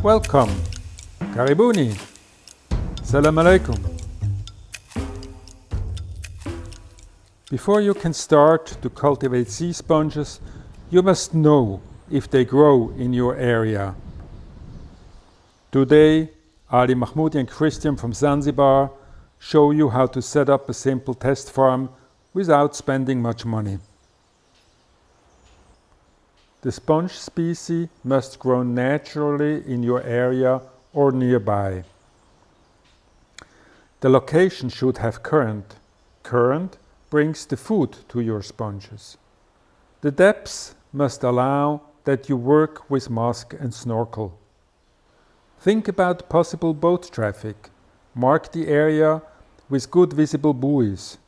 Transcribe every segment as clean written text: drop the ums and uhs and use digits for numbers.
Welcome. Karibuni. Salam alaikum. Before you can start to cultivate sea sponges, you must know if they grow in your area. Today, Ali Mahmoudi and Christian from Zanzibar show you how to set up a simple test farm without spending much money. The sponge species must grow naturally in your area or nearby. The location should have current. Current brings the food to your sponges. The depths must allow that you work with mask and snorkel. Think about possible boat traffic. Mark the area with good visible buoys.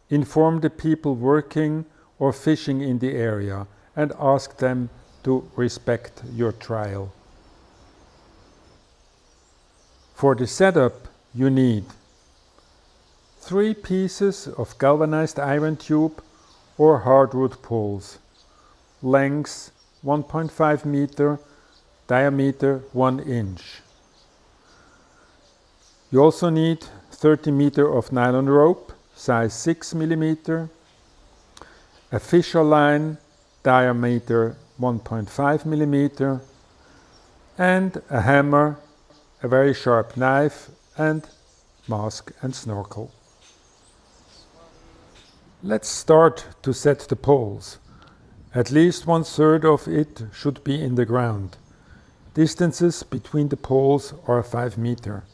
Inform the people working or fishing in the area and ask them to respect your trial. For the setup, you need 3 pieces of galvanized iron tube or hardwood poles, length 1.5 meter, diameter 1 inch. You also need 30 meter of nylon rope, size 6 millimeter, a fisher line, diameter 1.5 millimeter, and a hammer, a very sharp knife, and mask and snorkel. Let's start to set the poles. At least 1/3 of it should be in the ground. Distances between the poles are 5 meter.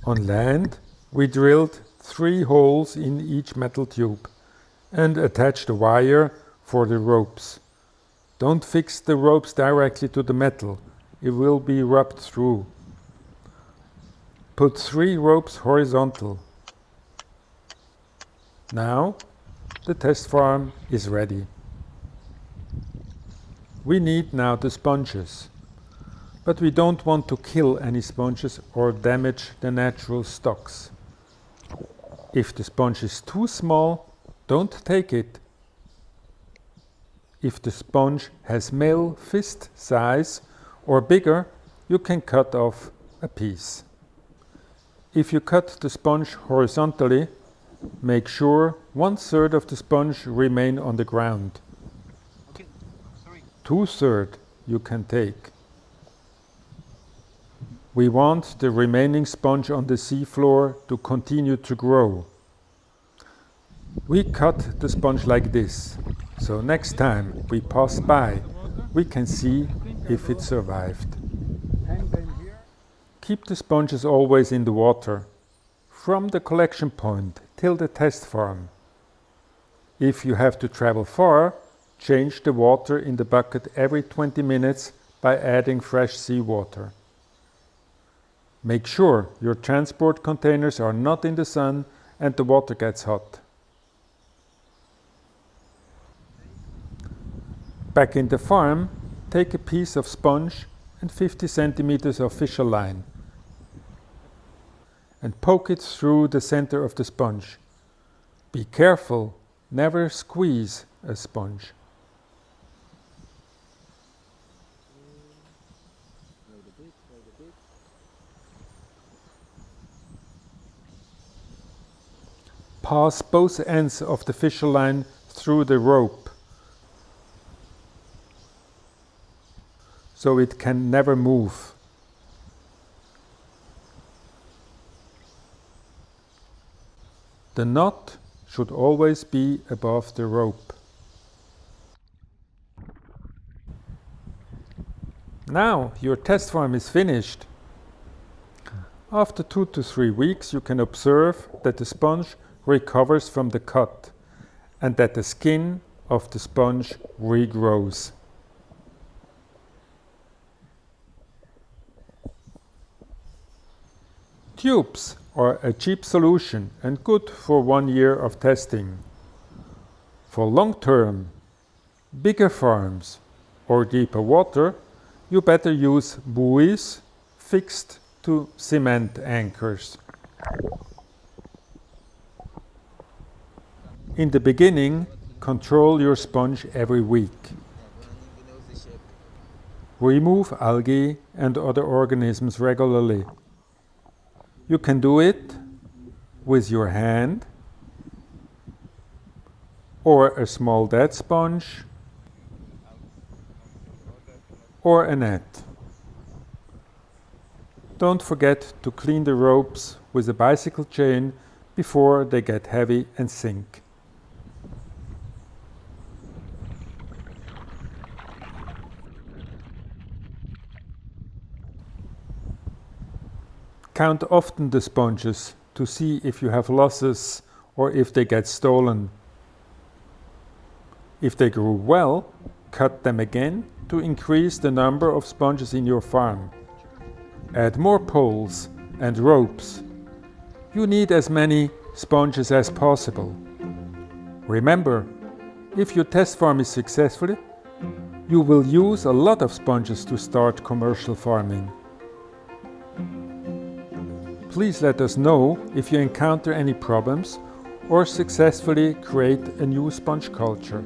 On land, we drilled 3 holes in each metal tube and attached a wire for the ropes. Don't fix the ropes directly to the metal, it will be rubbed through. Put 3 ropes horizontal. Now, the test farm is ready. We need now the sponges, but we don't want to kill any sponges or damage the natural stocks. If the sponge is too small, don't take it. If the sponge has male fist size or bigger, you can cut off a piece. If you cut the sponge horizontally, make sure 1/3 of the sponge remain on the ground. 2/3 you can take. We want the remaining sponge on the seafloor to continue to grow. We cut the sponge like this, so next time we pass by, we can see if it survived. Keep the sponges always in the water, from the collection point till the test farm. If you have to travel far, change the water in the bucket every 20 minutes by adding fresh seawater. Make sure your transport containers are not in the sun and the water gets hot. Back in the farm, take a piece of sponge and 50 centimeters of fisher line and poke it through the center of the sponge. Be careful, never squeeze a sponge. Pass both ends of the fisher line through the rope so it can never move. The knot should always be above the rope. Now your test farm is finished. After 2 to 3 weeks, you can observe that the sponge recovers from the cut and that the skin of the sponge regrows. Tubes are a cheap solution and good for 1 year of testing. For long-term, bigger farms or deeper water, you better use buoys fixed to cement anchors. In the beginning, control your sponge every week. Remove algae and other organisms regularly. You can do it with your hand or a small dead sponge or a net. Don't forget to clean the ropes with a bicycle chain before they get heavy and sink. Count often the sponges to see if you have losses or if they get stolen. If they grew well, cut them again to increase the number of sponges in your farm. Add more poles and ropes. You need as many sponges as possible. Remember, if your test farm is successful, you will use a lot of sponges to start commercial farming. Please let us know if you encounter any problems or successfully create a new sponge culture.